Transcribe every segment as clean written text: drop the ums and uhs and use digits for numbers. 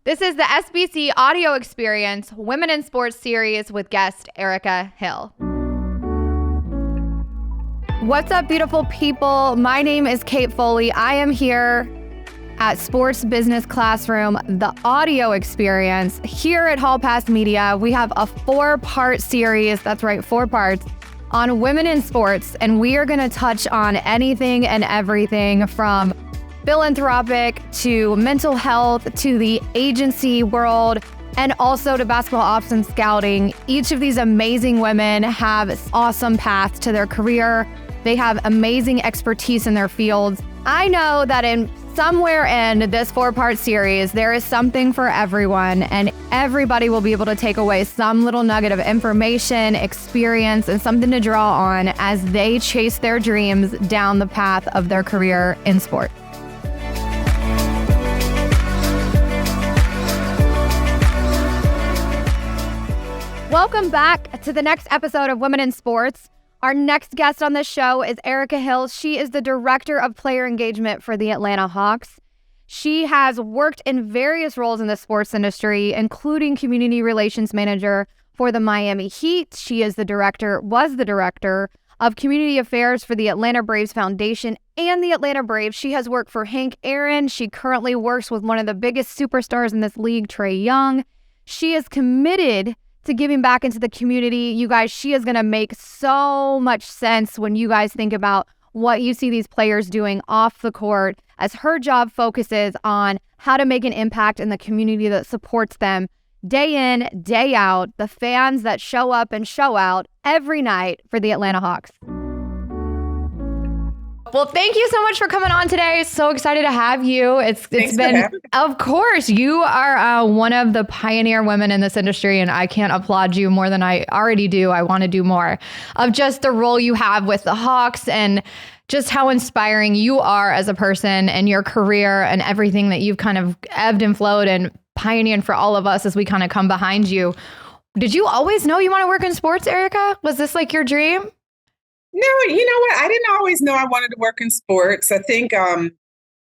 This is the SBC Audio Experience Women in Sports series with guest Ericka Hill. What's up, beautiful people? My name is Kate Foley. I am here at Sports Business Classroom, the audio experience. Here at Hall Pass Media, we have a 4-part series, that's right, 4 parts, on women in sports. And we are gonna touch on anything and everything from philanthropic to mental health to the agency world and also to basketball ops and scouting. Each of these amazing women have awesome paths to their career. They have amazing expertise in their fields. I know that in somewhere in this 4-part series, there is something for everyone, and everybody will be able to take away some little nugget of information, experience, and something to draw on as they chase their dreams down the path of their career in sport. Welcome back to the next episode of Women in Sports. Our next guest on this show is Ericka Hill. She is the Director of Player Engagement for the Atlanta Hawks. She has worked in various roles in the sports industry, including Community Relations Manager for the Miami Heat. She was the Director of Community Affairs for the Atlanta Braves Foundation and the Atlanta Braves. She has worked for Hank Aaron. She currently works with one of the biggest superstars in this league, Trae Young. She is committed to giving back into the community. You guys, she is going to make so much sense when you guys think about what you see these players doing off the court, as her job focuses on how to make an impact in the community that supports them day in, day out, the fans that show up and show out every night for the Atlanta Hawks. Well, thank you so much for coming on today. So excited to have you. It's been, of course, you are one of the pioneer women in this industry, and I can't applaud you more than I already do. I want to do more of just the role you have with the Hawks and just how inspiring you are as a person and your career and everything that you've kind of ebbed and flowed and pioneered for all of us as we kind of come behind you. Did you always know you want to work in sports, Ericka? Was this like your dream? No, you know what? I didn't always know I wanted to work in sports. I think I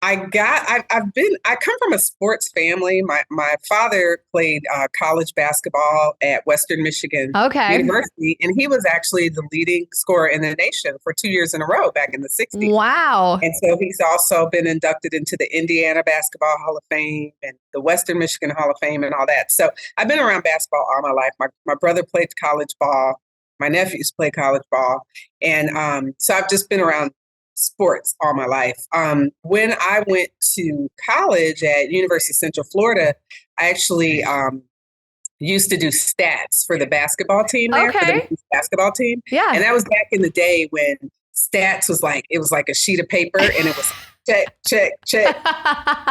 come from a sports family. My father played college basketball at Western Michigan University, and he was actually the leading scorer in the nation for 2 years in a row back in the 60s. Wow. And so he's also been inducted into the Indiana Basketball Hall of Fame and the Western Michigan Hall of Fame and all that. So I've been around basketball all my life. My brother played college ball. My nephews play college ball. And so I've just been around sports all my life. When I went to college at University of Central Florida, I actually used to do stats for the basketball team there, for the men's basketball team. Yeah. And that was back in the day when stats was like a sheet of paper and it was check,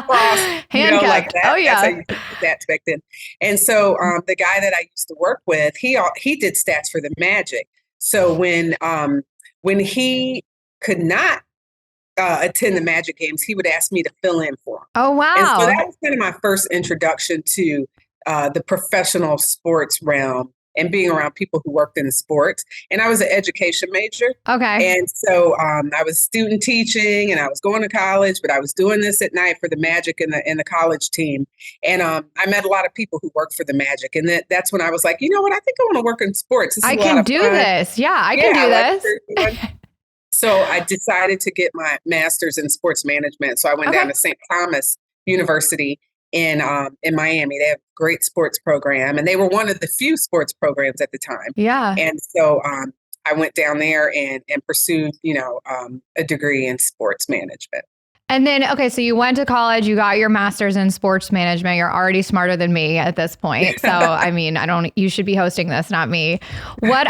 cross, like that. Oh, yeah. That's how you did stats back then. And so the guy that I used to work with, he did stats for the Magic. So when he could not attend the Magic games, he would ask me to fill in for him. Oh, wow. And so that was kind of my first introduction to the professional sports realm and being around people who worked in the sports. And I was an education major. Okay. And so I was student teaching and I was going to college, but I was doing this at night for the Magic and the college team. And I met a lot of people who worked for the Magic. And that's when I was like, you know what? I think I want to work in sports. I can do this. Yeah, I can do this. So I decided to get my master's in sports management. So I went down to St. Thomas University in Miami. They have a great sports program, and they were one of the few sports programs at the time. Yeah. And so I went down there and pursued, a degree in sports management. And then, okay, so you went to college, you got your master's in sports management. You're already smarter than me at this point. So, I mean, you should be hosting this, not me. What,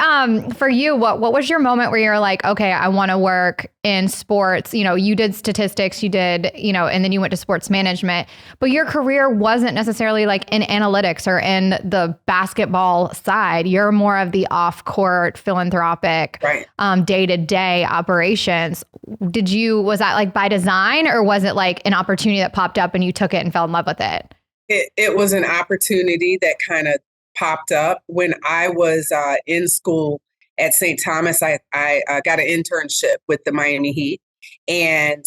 for you, what was your moment where you're like, okay, I want to work in sports? You did statistics, you did, and then you went to sports management, but your career wasn't necessarily like in analytics or in the basketball side. You're more of the off-court philanthropic, day-to-day operations. Was that like by design, or was it like an opportunity that popped up and you took it and fell in love with it? It was an opportunity that kind of popped up when I was in school at St. Thomas. I got an internship with the Miami Heat. And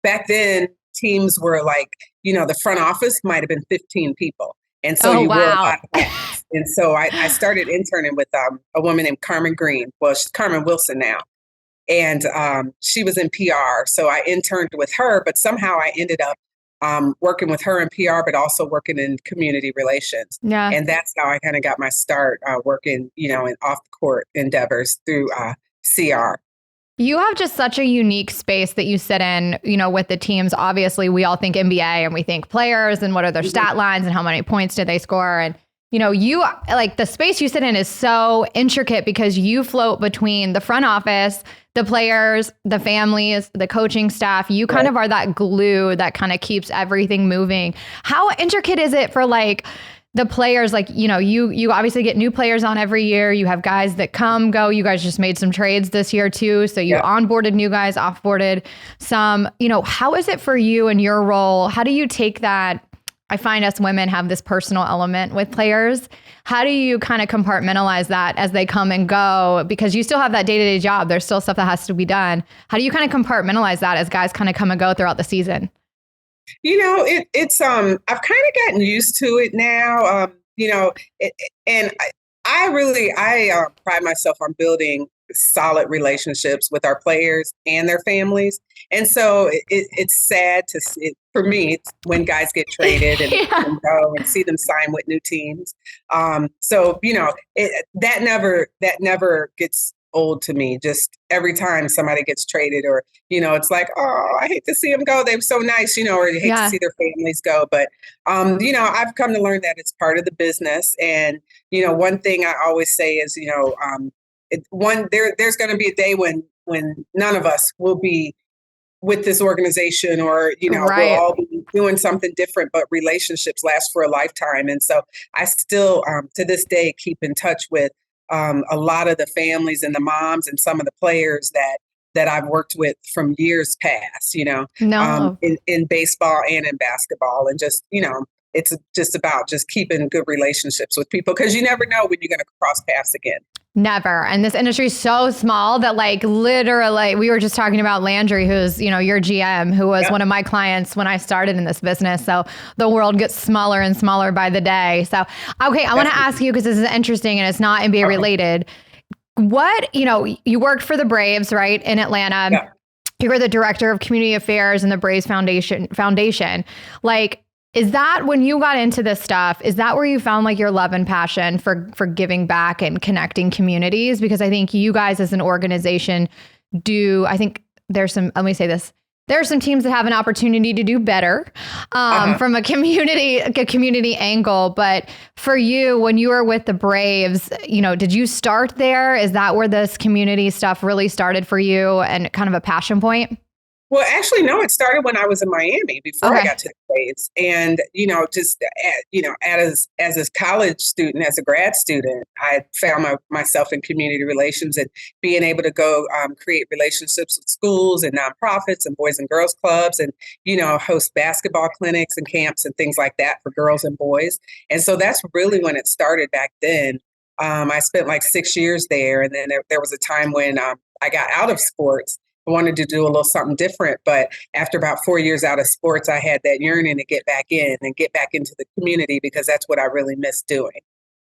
back then, teams were like, the front office might have been 15 people. And so Oh, you wore a wow. lot of hats. And so I started interning with a woman named Carmen Green. Well, she's Carmen Wilson now. And she was in PR. So I interned with her, but somehow I ended up working with her in PR, but also working in community relations. Yeah. And that's how I kind of got my start working, in off the court endeavors through CR. You have just such a unique space that you sit in, with the teams. Obviously, we all think NBA and we think players and what are their stat lines and how many points did they score. And, you like the space you sit in is so intricate because you float between the front office, the players, the families, the coaching staff. You kind of are that glue that kind of keeps everything moving. How intricate is it for the players? You obviously get new players on every year. You have guys that come, go. You guys just made some trades this year too. So you onboarded new guys, offboarded some. How is it for you and your role? How do you take that? I find us women have this personal element with players. How do you kind of compartmentalize that as they come and go? Because you still have that day-to-day job. There's still stuff that has to be done. How do you kind of compartmentalize that as guys kind of come and go throughout the season? It's I've kind of gotten used to it now. And I pride myself on building solid relationships with our players and their families. And so it's sad to see, for me, it's when guys get traded and go and see them sign with new teams. That never gets old to me. Just every time somebody gets traded or, it's like, oh, I hate to see them go. They're so nice, or you hate to see their families go. But, I've come to learn that it's part of the business. And, one thing I always say is, there's going to be a day when none of us will be with this organization or, we'll all be doing something different, but relationships last for a lifetime. And so I still, to this day, keep in touch with a lot of the families and the moms and some of the players that I've worked with from years past, in baseball and in basketball. And just, it's just about just keeping good relationships with people because you never know when you're going to cross paths again. Never. And this industry is so small that literally we were just talking about Landry, who's, your GM, who was one of my clients when I started in this business. So the world gets smaller and smaller by the day. So, okay, I want to ask you, because this is interesting and it's not NBA related. What, you worked for the Braves, right, in Atlanta. Yeah. You were the director of community affairs in the Braves Foundation. Is that when you got into this stuff, is that where you found your love and passion for giving back and connecting communities? Because I think you guys as an organization I think there's some, let me say this, there are some teams that have an opportunity to do better from a community angle. But for you, when you were with the Braves, did you start there? Is that where this community stuff really started for you and kind of a passion point? Well, actually, no, it started when I was in Miami before I got to the Braves. And, as a college student, as a grad student, I found myself in community relations and being able to go create relationships with schools and nonprofits and boys and girls clubs and, host basketball clinics and camps and things like that for girls and boys. And so that's really when it started back then. I spent 6 years there. And then there was a time when I got out of sports. I wanted to do a little something different, but after about 4 years out of sports, I had that yearning to get back in and get back into the community because that's what I really miss doing.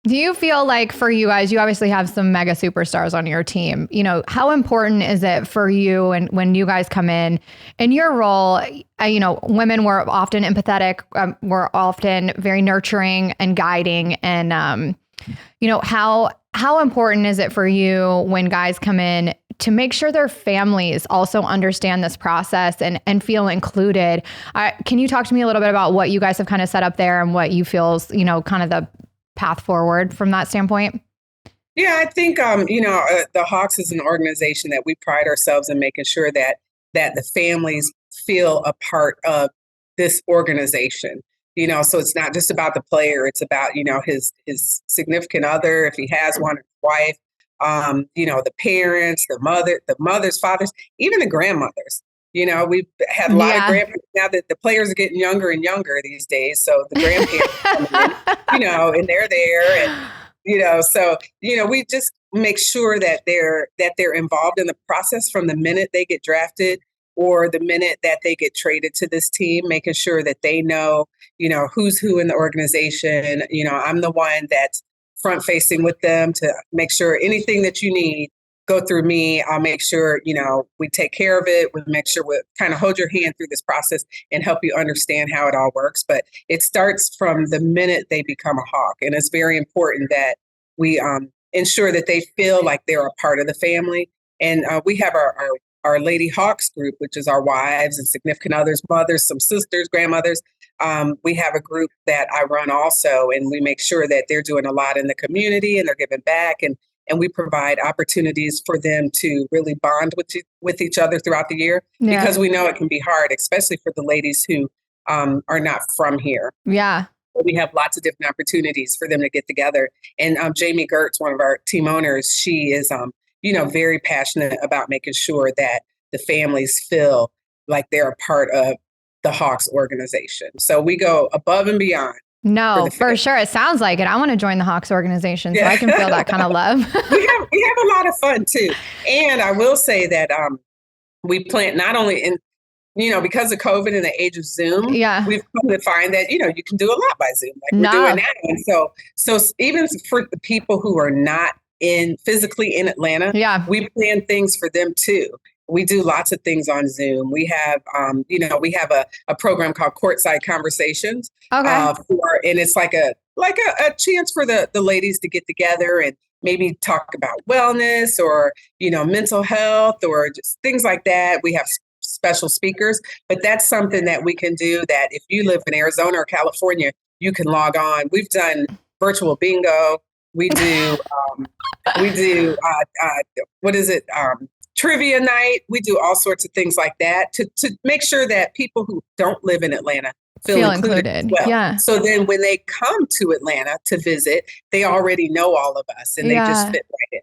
Do you feel like for you guys, you obviously have some mega superstars on your team, how important is it for you and when you guys come in your role, women were often empathetic, were often very nurturing and guiding and, how important is it for you when guys come in to make sure their families also understand this process and feel included? Can you talk to me a little bit about what you guys have kind of set up there and what you feel is, kind of the path forward from that standpoint? Yeah, I think, the Hawks is an organization that we pride ourselves in making sure that the families feel a part of this organization. So it's not just about the player. It's about, his significant other, if he has one, his wife, the parents, the mothers, fathers, even the grandmothers. We've had a lot of grandparents now that the players are getting younger and younger these days. So the grandparents come in, and they're there. And, so, we just make sure that they're involved in the process from the minute they get drafted or the minute that they get traded to this team, making sure that they know, who's who in the organization. I'm the one that's front facing with them to make sure anything that you need, go through me. I'll make sure, we take care of it. We make sure we kind of hold your hand through this process and help you understand how it all works. But it starts from the minute they become a Hawk. And it's very important that we ensure that they feel like they're a part of the family. And we have our Lady Hawks group, which is our wives and significant others, mothers, some sisters, grandmothers. We have a group that I run also, and we make sure that they're doing a lot in the community and they're giving back. And we provide opportunities for them to really bond with each other throughout the year, because we know it can be hard, especially for the ladies who are not from here. Yeah. We have lots of different opportunities for them to get together. And Jamie Gertz, one of our team owners, she is, very passionate about making sure that the families feel like they're a part of the Hawks organization. So we go above and beyond. No, for sure. It sounds like it. I want to join the Hawks organization so I can feel that kind of love. we have a lot of fun too. And I will say that we plan not only in, because of COVID and the age of Zoom, we've come to find that, you can do a lot by Zoom, like we're doing now. And so even for the people who are not physically in Atlanta, we plan things for them too. We do lots of things on Zoom. We have, we have a program called Courtside Conversations. Okay. And it's like a chance for the ladies to get together and maybe talk about wellness or, mental health or just things like that. We have special speakers, but that's something that we can do that if you live in Arizona or California, you can log on. We've done virtual bingo. We do, trivia night. We do all sorts of things like that to make sure that people who don't live in Atlanta feel included as well. Yeah. So then when they come to Atlanta to visit, they already know all of us and they just fit right in.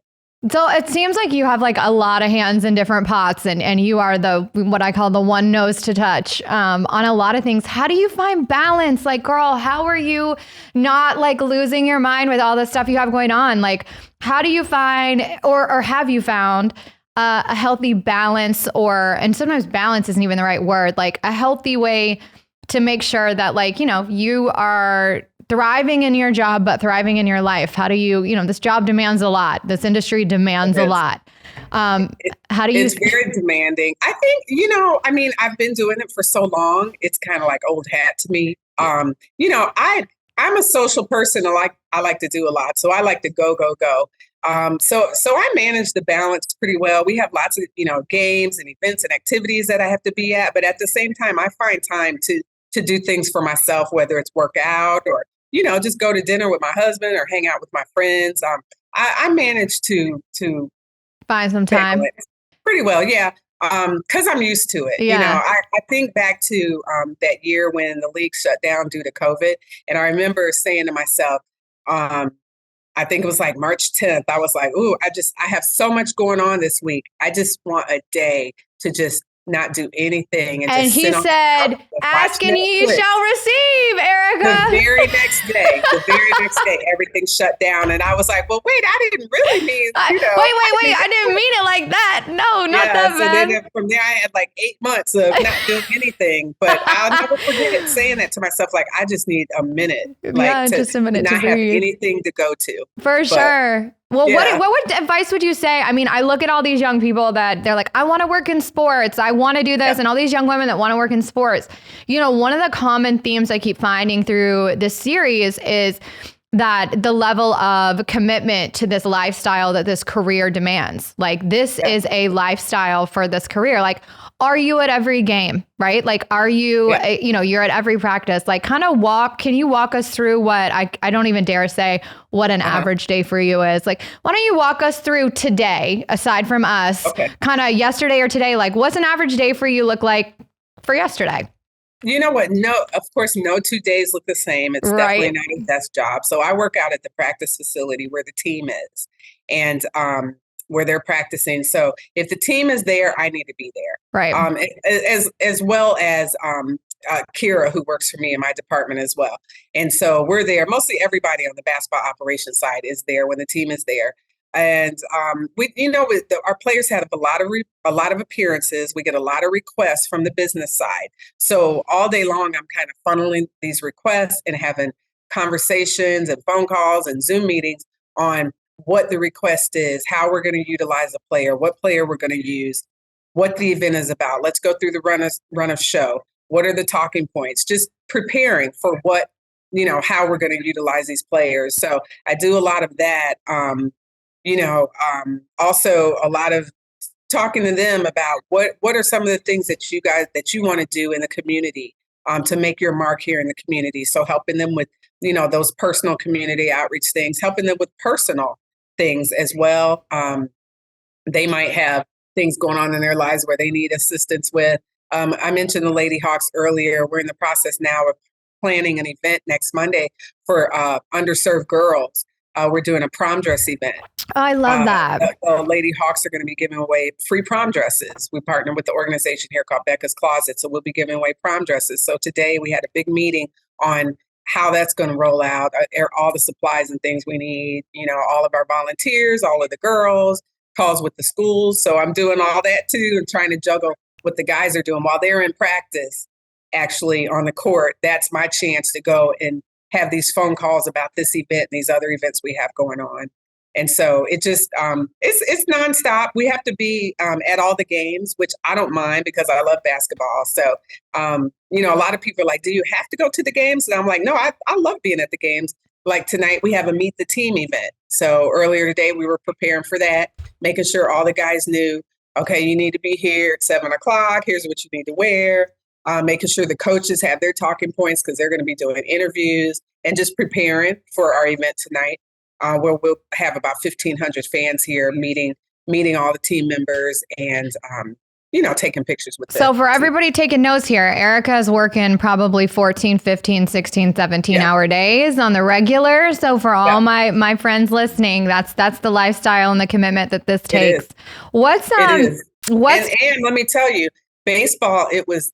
So it seems like you have like a lot of hands in different pots and you are what I call the one nose to touch on a lot of things. How do you find balance? Like, girl, how are you not like losing your mind with all the stuff you have going on? Like, how do you find or have you found a healthy balance and sometimes balance isn't even the right word, like a healthy way to make sure that like, you are thriving in your job, but thriving in your life? How do you, this job demands a lot. This industry demands a lot. How do you? It's very demanding. I think, I've been doing it for so long. It's kind of like old hat to me. I'm a social person. I like to do a lot. So I like to go. So I manage the balance pretty well. We have lots of, games and events and activities that I have to be at. But at the same time, I find time to do things for myself, whether it's work out or, just go to dinner with my husband or hang out with my friends. I manage to find some time pretty well. Yeah. Cause I'm used to it. Yeah. I think back to that year when the league shut down due to COVID. And I remember saying to myself, I think it was like March 10th. I was like, ooh, I have so much going on this week. I just want a day to just not do anything. And he said, ask and ye shall receive, Ericka. The very next day, everything shut down. And I was like, well, wait, I didn't really mean, wait. I didn't mean it like that. No, not that bad. Then from there, I had like 8 months of not doing anything. But I'll never forget it, saying that to myself, like, I just need a minute. Just a minute to not have anything to go to. For sure. Well, what advice would you say? I mean, I look at all these young people that they're like, I want to work in sports. I want to do this. And all these young women that want to work in sports. One of the common themes I keep finding through this series is that the level of commitment to this lifestyle that this career demands. Like, this is a lifestyle for this career. Like, are you at every game, right? Like, are you, you're at every practice, like can you walk us through what I don't even dare say what an average day for you is? Like, why don't you walk us through today, aside from us, kind of yesterday or today, like what's an average day for you look like for yesterday? You know what? No, of course, no 2 days look the same. It's definitely not a desk job. So I work out at the practice facility where the team is and where they're practicing. So if the team is there, I need to be there. Right. As well as Kira, who works for me in my department as well. And so we're there. Mostly everybody on the basketball operations side is there when the team is there. And our players have a lot of appearances. We get a lot of requests from the business side. So all day long, I'm kind of funneling these requests and having conversations and phone calls and Zoom meetings on what the request is, how we're going to utilize a player, what player we're going to use, what the event is about. Let's go through the run of show. What are the talking points? Just preparing for how we're going to utilize these players. So I do a lot of that. Also a lot of talking to them about what are some of the things that you want to do in the community to make your mark here in the community. So helping them with, those personal community outreach things, helping them with personal things as well. They might have things going on in their lives where they need assistance with. I mentioned the Lady Hawks earlier. We're in the process now of planning an event next Monday for underserved girls. We're doing a prom dress event. I love that. The Lady Hawks are going to be giving away free prom dresses. We partner with the organization here called Becca's Closet. So we'll be giving away prom dresses. So today we had a big meeting on how that's going to roll out, all the supplies and things we need, all of our volunteers, all of the girls, calls with the schools. So I'm doing all that too and trying to juggle what the guys are doing while they're in practice, actually on the court. That's my chance to go and have these phone calls about this event and these other events we have going on. And so it just, it's nonstop. We have to be at all the games, which I don't mind because I love basketball. So, a lot of people are like, do you have to go to the games? And I'm like, no, I love being at the games. Like tonight, we have a Meet the Team event. So earlier today, we were preparing for that, making sure all the guys knew, okay, you need to be here at 7:00. Here's what you need to wear. Making sure the coaches have their talking points because they're going to be doing interviews and just preparing for our event tonight, where we'll have about 1,500 fans here meeting all the team members and, taking pictures with them. So for everybody taking notes here, Ericka is working probably 14, 15, 16, 17-hour days on the regular. So for all my friends listening, that's the lifestyle and the commitment that this takes. What's and let me tell you, baseball, it was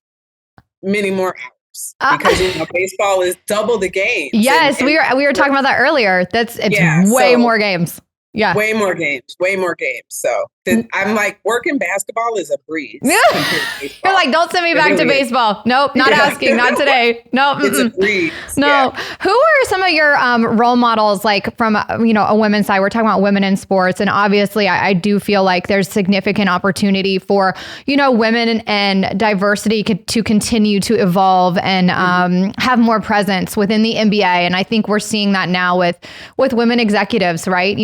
many more hours because baseball is double the games. Yes, we were talking about that earlier. It's way more games. Yeah. Way more games. So I'm like, working basketball is a breeze. You're like, don't send me back to baseball. Nope, not asking, not today. Nope. It's a breeze. No. Yeah. Who are some of your role models, like from, a women's side? We're talking about women in sports. And obviously, I do feel like there's significant opportunity for, women and diversity to continue to evolve and have more presence within the NBA. And I think we're seeing that now with women executives, right?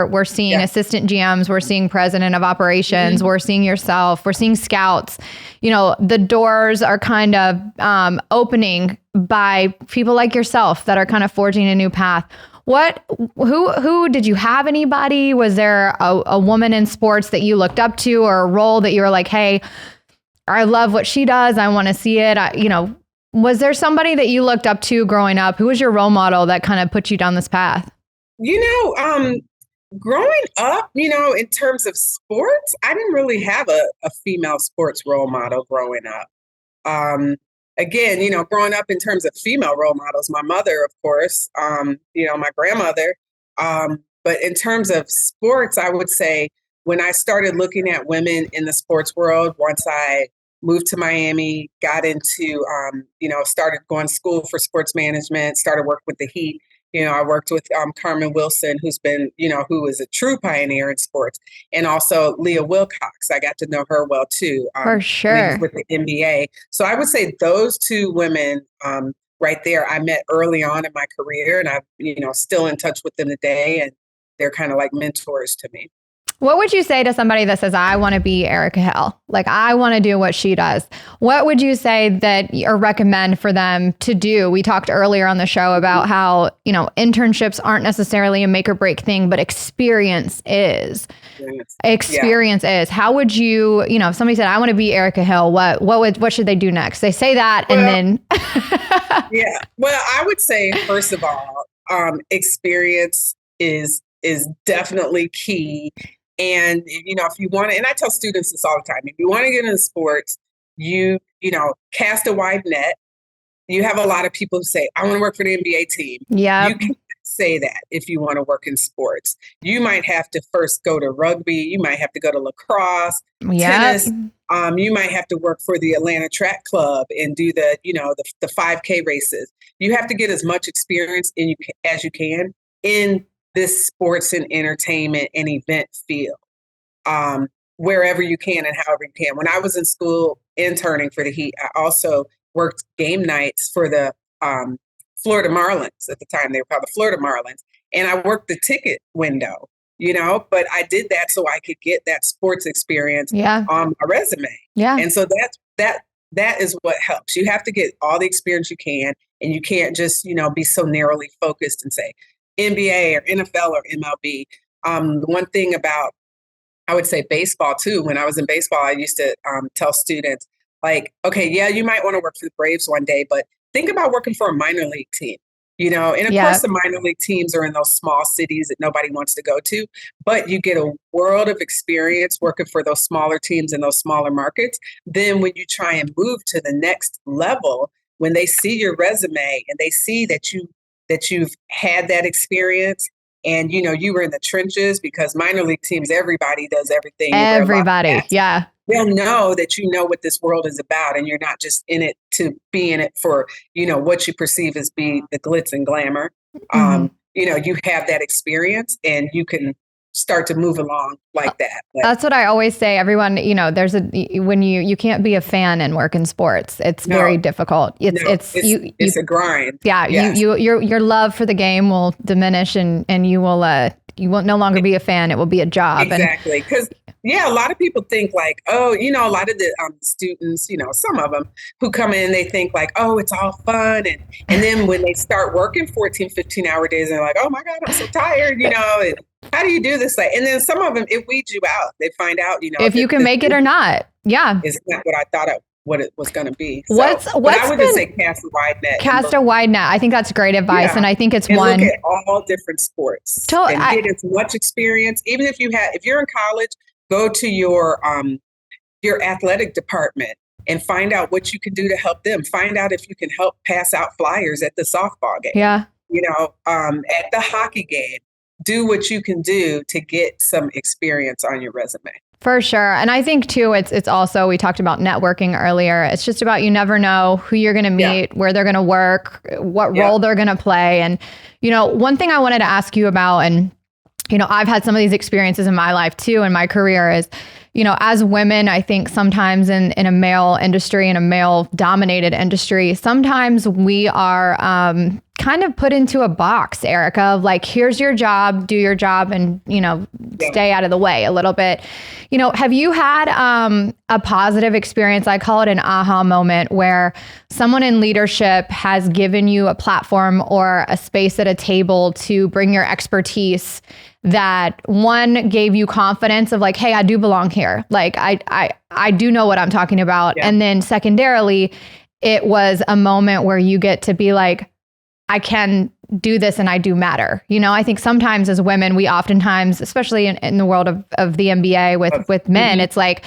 We're seeing assistant GMs, we're seeing president of operations, we're seeing yourself, we're seeing scouts. The doors are kind of opening by people like yourself that are kind of forging a new path. Who did you have anybody? Was there a woman in sports that you looked up to or a role that you were like, hey, I love what she does, I want to see it? Was there somebody that you looked up to growing up? Who was your role model that kind of put you down this path? Growing up, in terms of sports, I didn't really have a female sports role model growing up. Again, growing up in terms of female role models, my mother, of course, my grandmother. But in terms of sports, I would say when I started looking at women in the sports world, once I moved to Miami, got into, started going to school for sports management, started working with the Heat. I worked with Carmen Wilson, who's been, who is a true pioneer in sports, and also Leah Wilcox. I got to know her well too. For sure. With the NBA. So I would say those two women right there, I met early on in my career, and I'm, still in touch with them today, and they're kind of like mentors to me. What would you say to somebody that says, I want to be Ericka Hill? Like, I want to do what she does. What would you say that or recommend for them to do? We talked earlier on the show about how, internships aren't necessarily a make or break thing, but experience is. Experience is. How would you, if somebody said, I want to be Ericka Hill, what should they do next? They say that and then. Yeah. Well, I would say, first of all, experience is definitely key. And, if you want to, and I tell students this all the time, if you want to get into sports, you cast a wide net. You have a lot of people who say, I want to work for the NBA team. Yeah. You can say that if you want to work in sports. You might have to first go to rugby. You might have to go to lacrosse, tennis. You might have to work for the Atlanta Track Club and do the 5K races. You have to get as much experience as you can in this sports and entertainment and event field, wherever you can and however you can. When I was in school interning for the Heat, I also worked game nights for the Florida Marlins. At the time, they were called the Florida Marlins. And I worked the ticket window, but I did that so I could get that sports experience on my resume. Yeah. And so that is what helps. You have to get all the experience you can, and you can't just, be so narrowly focused and say NBA or NFL or MLB. The one thing about, I would say baseball too, when I was in baseball, I used to tell students, like, okay, yeah, you might want to work for the Braves one day, but think about working for a minor league team, and of course the minor league teams are in those small cities that nobody wants to go to, but you get a world of experience working for those smaller teams in those smaller markets. Then when you try and move to the next level, when they see your resume and they see that you've had that experience and, you were in the trenches, because minor league teams, everybody does everything. Everybody. Yeah. They'll know that you know what this world is about, and you're not just in it to be in it for, what you perceive as being the glitz and glamour. You have that experience and you can start to move along like that. That's what I always say. Everyone, when you can't be a fan and work in sports, it's very difficult. It's a grind. Yeah. Yes. Your love for the game will diminish, and you will no longer be a fan. It will be a job. Exactly. Because a lot of people think like, oh, a lot of the students, some of them who come in, they think like, oh, it's all fun. And then when they start working 14, 15-hour days, they're like, oh my God, I'm so tired, and how do you do this? And then some of them, it weeds you out. They find out, if you can make it or not. Yeah. It's not what I thought what it was going to be. But I would just say cast a wide net. Cast a wide net. I think that's great advice. And I think it's one. Look at all different sports. And get as much experience. Even if you're in college, go to your athletic department and find out what you can do to help them. Find out if you can help pass out flyers at the softball game. Yeah. At the hockey game. Do what you can do to get some experience on your resume. For sure. And I think too, it's also, we talked about networking earlier. It's just about, you never know who you're going to meet, where they're going to work, what role they're going to play. And, one thing I wanted to ask you about, and, I've had some of these experiences in my life too, in my career, is, as women, I think sometimes in a male industry, in a male dominated industry, sometimes we are kind of put into a box, Ericka, of like, here's your job, do your job, and, stay out of the way a little bit. Have you had a positive experience? I call it an aha moment, where someone in leadership has given you a platform or a space at a table to bring your expertise, that one gave you confidence of like, hey, I do belong here. Like I do know what I'm talking about. Yeah. And then secondarily, it was a moment where you get to be like, I can do this and I do matter. I think sometimes as women, we oftentimes, especially in the world of the NBA with men, it's like,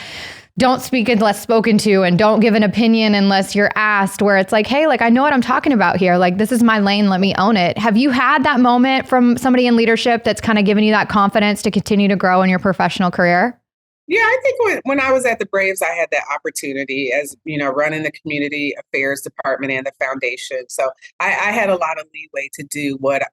don't speak unless spoken to, and don't give an opinion unless you're asked, where it's like, hey, like, I know what I'm talking about here. Like, this is my lane. Let me own it. Have you had that moment from somebody in leadership that's kind of given you that confidence to continue to grow in your professional career? Yeah, I think when I was at the Braves, I had that opportunity as, running the community affairs department and the foundation. So I had a lot of leeway to do what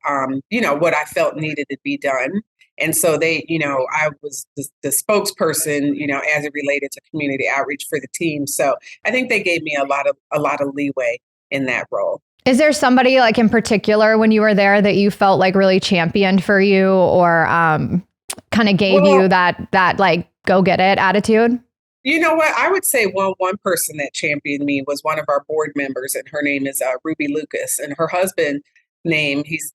I felt needed to be done. And so I was the spokesperson, as it related to community outreach for the team. So I think they gave me a lot of leeway in that role. Is there somebody like in particular when you were there that you felt like really championed for you, or kind of gave you that like go get it attitude? You know what? I would say one person that championed me was one of our board members, and her name is Ruby Lucas, and her husband name, he's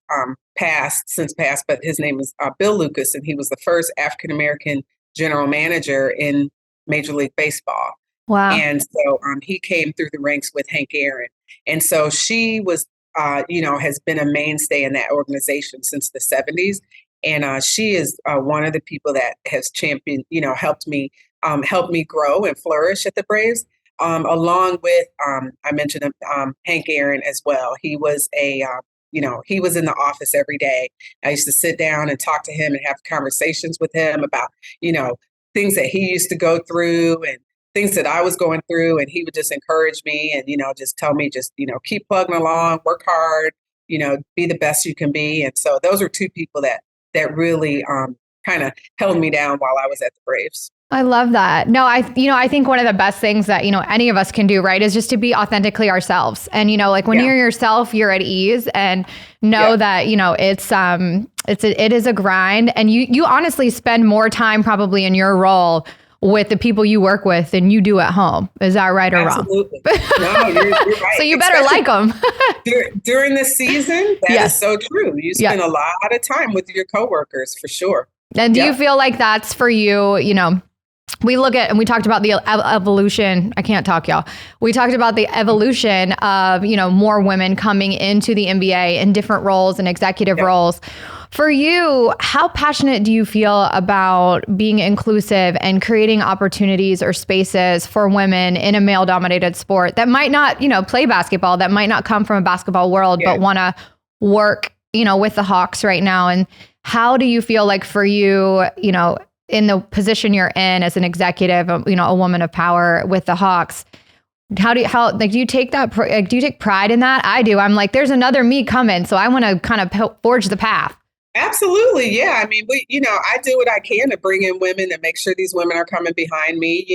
since passed, but his name is Bill Lucas, and he was the first African-American general manager in Major League Baseball. Wow. And so he came through the ranks with Hank Aaron. And so she was, has been a mainstay in that organization since the 70s. And she is one of the people that has championed, helped me grow and flourish at the Braves, along with, I mentioned Hank Aaron as well. He was a he was in the office every day. I used to sit down and talk to him and have conversations with him about, things that he used to go through and things that I was going through. And he would just encourage me and, just tell me, keep plugging along, work hard, be the best you can be. And so those are two people that really kind of held me down while I was at the Braves. I love that. No, I think one of the best things that, any of us can do, right, is just to be authentically ourselves. And, like when you're yourself, you're at ease and know that, it is a grind. And you honestly spend more time probably in your role with the people you work with than you do at home. Is that right or Absolutely. wrong? No, you're right. So you better like them. during the season, that is so true. You spend a lot of time with your coworkers for sure. And do you feel like that's for you, we look at, and we talked about the evolution. I can't talk, y'all. We talked about the evolution of, more women coming into the NBA in different roles and executive roles. For you, how passionate do you feel about being inclusive and creating opportunities or spaces for women in a male-dominated sport that might not, play basketball, that might not come from a basketball world, but want to work, with the Hawks right now? And how do you feel like for you, in the position you're in as an executive, a woman of power with the Hawks, do you take pride in that? I do. I'm like, there's another me coming. So I want to kind of forge the path. Absolutely. Yeah. I mean, I do what I can to bring in women and make sure these women are coming behind me,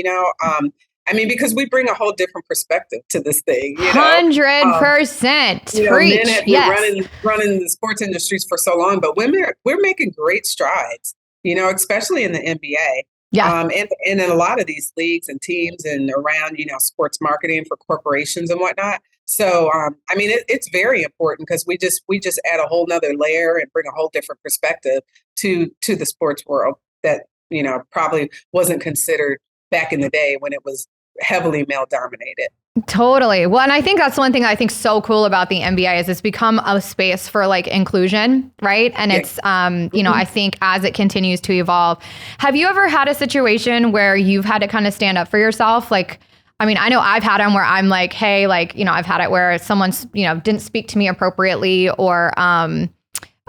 because we bring a whole different perspective to this thing. 100%. Preach. Men have been running the sports industries for so long, but we're making great strides, especially in the NBA. Yeah. And in a lot of these leagues and teams and around, sports marketing for corporations and whatnot. So, it's very important because we just add a whole nother layer and bring a whole different perspective to the sports world that, probably wasn't considered back in the day when it was heavily male dominated. Totally. Well, and I think that's one thing I think so cool about the NBA is it's become a space for like inclusion, right? And it's, I think as it continues to evolve, have you ever had a situation where you've had to kind of stand up for yourself? Like, I know I've had them where I'm like, hey, I've had it where someone's, didn't speak to me appropriately or,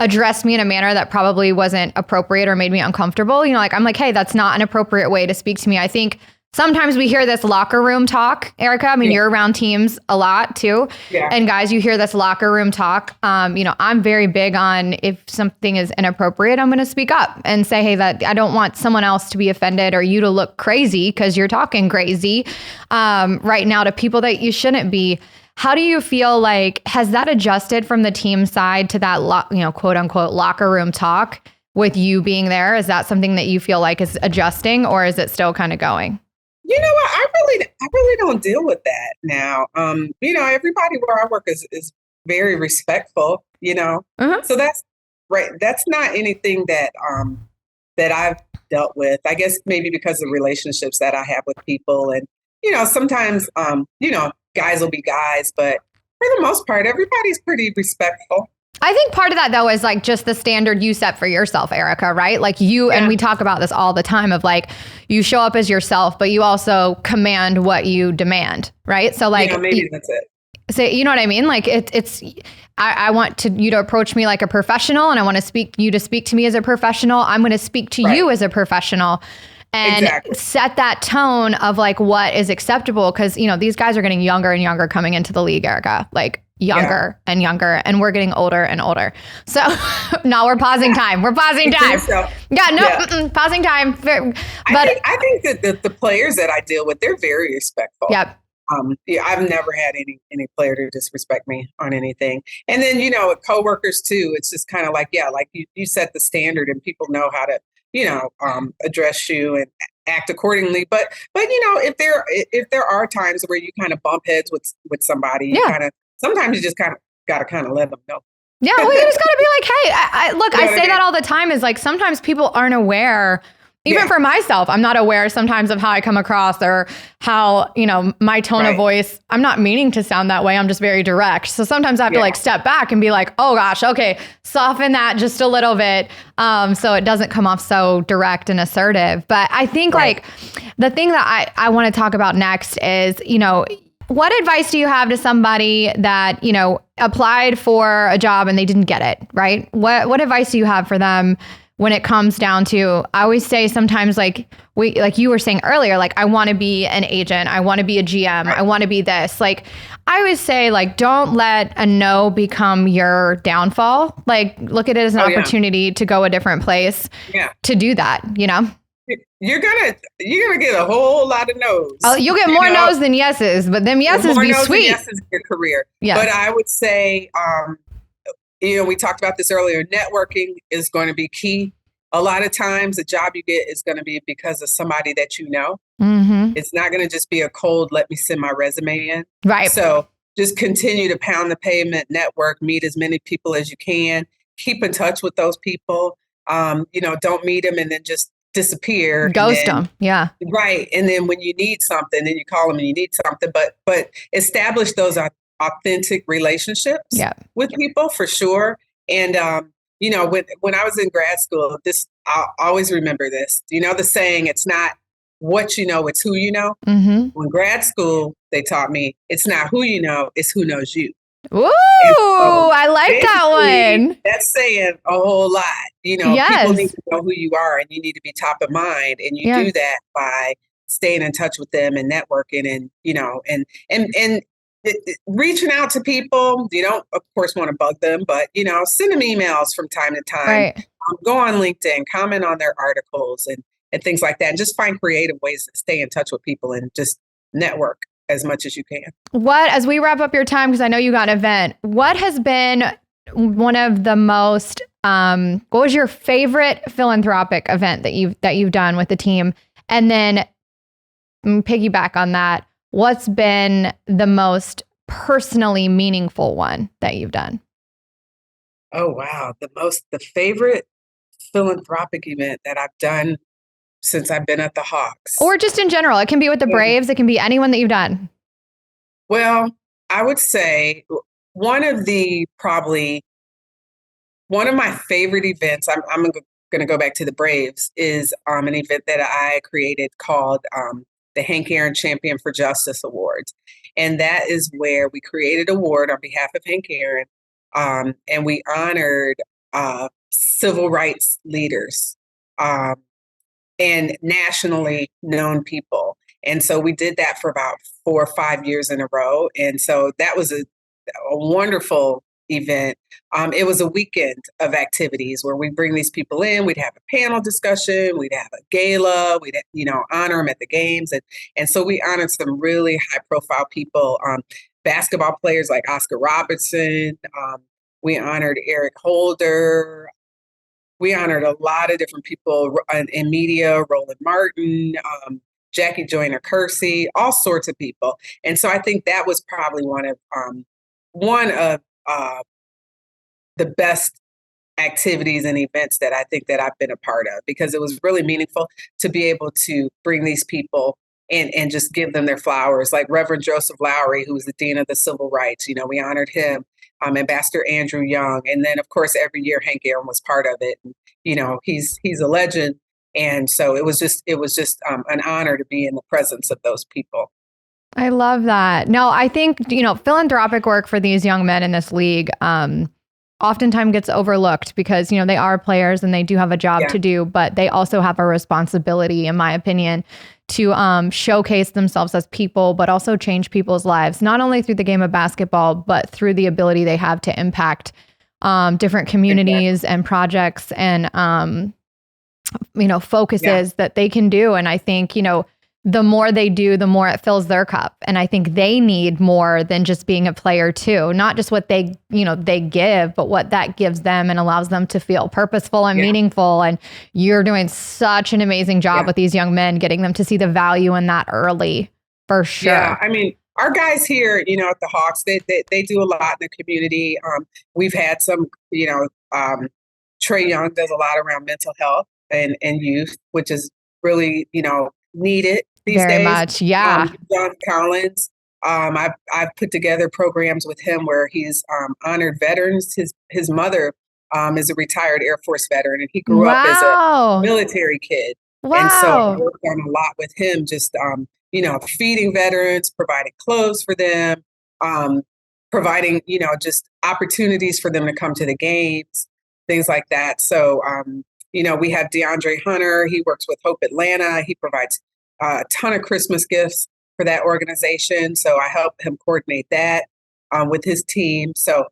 addressed me in a manner that probably wasn't appropriate or made me uncomfortable. I'm like, hey, that's not an appropriate way to speak to me. I think sometimes we hear this locker room talk, Ericka. You're around teams a lot too. Yeah. And guys, you hear this locker room talk. I'm very big on if something is inappropriate, I'm going to speak up and say, hey, that I don't want someone else to be offended or you to look crazy because you're talking crazy right now to people that you shouldn't be. How do you feel like, has that adjusted from the team side to that, quote unquote, locker room talk with you being there? Is that something that you feel like is adjusting or is it still kind of going? You know what? I really don't deal with that now. Everybody where I work is very respectful, So that's right. That's not anything that I've dealt with. I guess maybe because of relationships that I have with people and, sometimes, guys will be guys, but for the most part, everybody's pretty respectful. I think part of that, though, is like just the standard you set for yourself, Ericka, right? Like and we talk about this all the time of like, you show up as yourself, but you also command what you demand, right? So like, maybe that's it. So, you know what I mean? Like I want you to approach me like a professional and I want you to speak to me as a professional. I'm going to speak to you as a professional. And set that tone of like what is acceptable. Because, these guys are getting younger and younger coming into the league, Ericka, like younger and younger. And we're getting older and older. So no, we're pausing time. We're pausing time. Pausing time. But I think that the players that I deal with, they're very respectful. Yep. I've never had any player to disrespect me on anything. And then, with coworkers too, it's just kind of like, like you set the standard and people know how to, address you and act accordingly. But if there are times where you kind of bump heads with somebody, you sometimes you just kind of got to let them know. Yeah, well, you just got to be like, hey, I say that all the time is like, sometimes people aren't aware. Even for myself, I'm not aware sometimes of how I come across or how, my tone of voice, I'm not meaning to sound that way. I'm just very direct. So sometimes I have to like step back and be like, oh gosh, okay, soften that just a little bit. So it doesn't come off so direct and assertive. But I think like the thing that I want to talk about next is, What advice do you have to somebody that, applied for a job and they didn't get it, right? What advice do you have for them when it comes down to, I always say sometimes like you were saying earlier, like I want to be an agent, I want to be a GM, Right. I want to be this. Like I always say, like, don't let a no become your downfall. Like look at it as an opportunity to go a different place to do that, You're gonna get a whole lot of no's. Oh, you'll get more no's than yeses, but them yeses be sweet. Yeses in your career. Yeah. But I would say, we talked about this earlier. Networking is going to be key. A lot of times, the job you get is going to be because of somebody that you know. Mm-hmm. It's not going to just be a cold, let me send my resume in. Right. So just continue to pound the pavement, network, meet as many people as you can. Keep in touch with those people. Don't meet them and then just disappear. Ghost them. Yeah. Right. And then when you need something, then you call them and you need something. But establish those authentic relationships with people for sure. And when I was in grad school, I'll always remember this. The saying, it's not what you know, it's who you know. Mm-hmm. When grad school, they taught me it's not who you know, it's who knows you. Ooh, I like that one. That's saying a whole lot. People need to know who you are and you need to be top of mind. And you do that by staying in touch with them and networking and reaching out to people. You don't, of course, want to bug them, but, send them emails from time to time. Right. Go on LinkedIn, comment on their articles and things like that. And just find creative ways to stay in touch with people and just network as much as you can. As we wrap up your time, because I know you got an event, what has been one of the most, what was your favorite philanthropic event that you've done with the team? And then piggyback on that, what's been the most personally meaningful one that you've done? Oh, wow. The favorite philanthropic event that I've done since I've been at the Hawks. Or just in general. It can be with the Braves. It can be anyone that you've done. Well, I would say one of my favorite events, I'm going to go back to the Braves, is an event that I created called the Hank Aaron Champion for Justice Awards. And that is where we created an award on behalf of Hank Aaron, and we honored civil rights leaders and nationally known people. And so we did that for about 4 or 5 years in a row. And so that was a wonderful event. It was a weekend of activities where we bring these people in. We'd have a panel discussion. We'd have a gala. We'd, honor them at the games. And so we honored some really high profile people, basketball players like Oscar Robertson. We honored Eric Holder. We honored a lot of different people in media, Roland Martin, Jackie Joyner Kersey, all sorts of people. And so I think that was probably one of the best activities and events that I think that I've been a part of, because it was really meaningful to be able to bring these people and just give them their flowers. Like Reverend Joseph Lowry, who was the Dean of the Civil Rights, we honored him. Ambassador Andrew Young. And then, of course, every year Hank Aaron was part of it. And, he's a legend. And so it was just an honor to be in the presence of those people. I love that. No, I think, philanthropic work for these young men in this league oftentimes gets overlooked because, they are players and they do have a job to do, but they also have a responsibility, in my opinion, to showcase themselves as people, but also change people's lives, not only through the game of basketball, but through the ability they have to impact different communities and projects and, focuses that they can do. And I think, the more they do, the more it fills their cup. And I think they need more than just being a player too, not just what they give, but what that gives them and allows them to feel purposeful and meaningful. And you're doing such an amazing job with these young men, getting them to see the value in that early, for sure. Yeah, I mean, our guys here, at the Hawks, they do a lot in the community. We've had some, Trey Young does a lot around mental health and youth, which is really, needed these days. Very much, yeah. John Collins, I've put together programs with him where he's honored veterans. His mother is a retired Air Force veteran, and he grew up as a military kid. Wow. And so I worked on a lot with him, just feeding veterans, providing clothes for them, providing, just opportunities for them to come to the games, things like that. So, we have DeAndre Hunter. He works with Hope Atlanta. He provides a ton of Christmas gifts for that organization. So I help him coordinate that with his team. So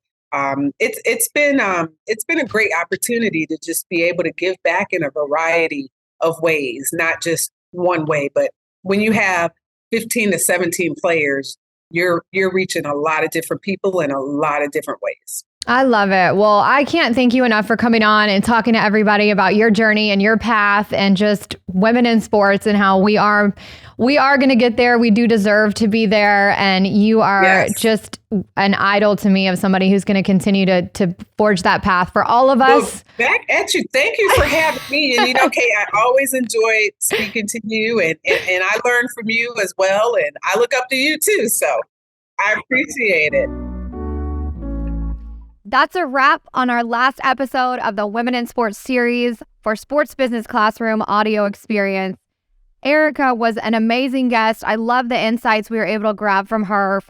it's been a great opportunity to just be able to give back in a variety of ways, not just one way. But when you have 15 to 17 players, you're reaching a lot of different people in a lot of different ways. I love it. Well, I can't thank you enough for coming on and talking to everybody about your journey and your path and just women in sports and how we are going to get there. We do deserve to be there. And you are just an idol to me of somebody who's going to continue to forge that path for all of us. Well, back at you. Thank you for having me. And, Kate, I always enjoy speaking to you and I learn from you as well. And I look up to you too. So I appreciate it. That's a wrap on our last episode of the Women in Sports series for Sports Business Classroom audio experience. Ericka was an amazing guest. I love the insights we were able to grab from her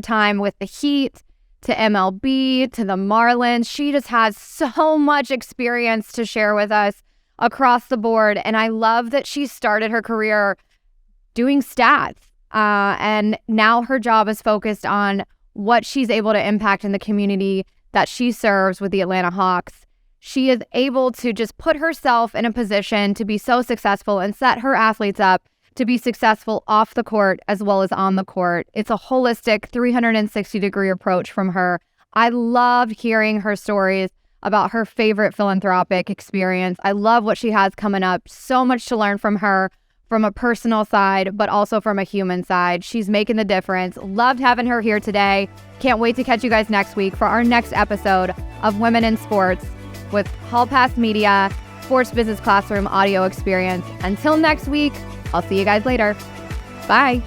time with the Heat to MLB to the Marlins. She just has so much experience to share with us across the board. And I love that she started her career doing stats. And now her job is focused on what she's able to impact in the community that she serves with the Atlanta Hawks. She is able to just put herself in a position to be so successful and set her athletes up to be successful off the court as well as on the court. It's a holistic 360-degree approach from her. I love hearing her stories about her favorite philanthropic experience. I love what she has coming up. So much to learn from her, from a personal side, but also from a human side. She's making the difference. Loved having her here today. Can't wait to catch you guys next week for our next episode of Women in Sports with Hall Pass Media, Sports Business Classroom audio experience. Until next week, I'll see you guys later. Bye.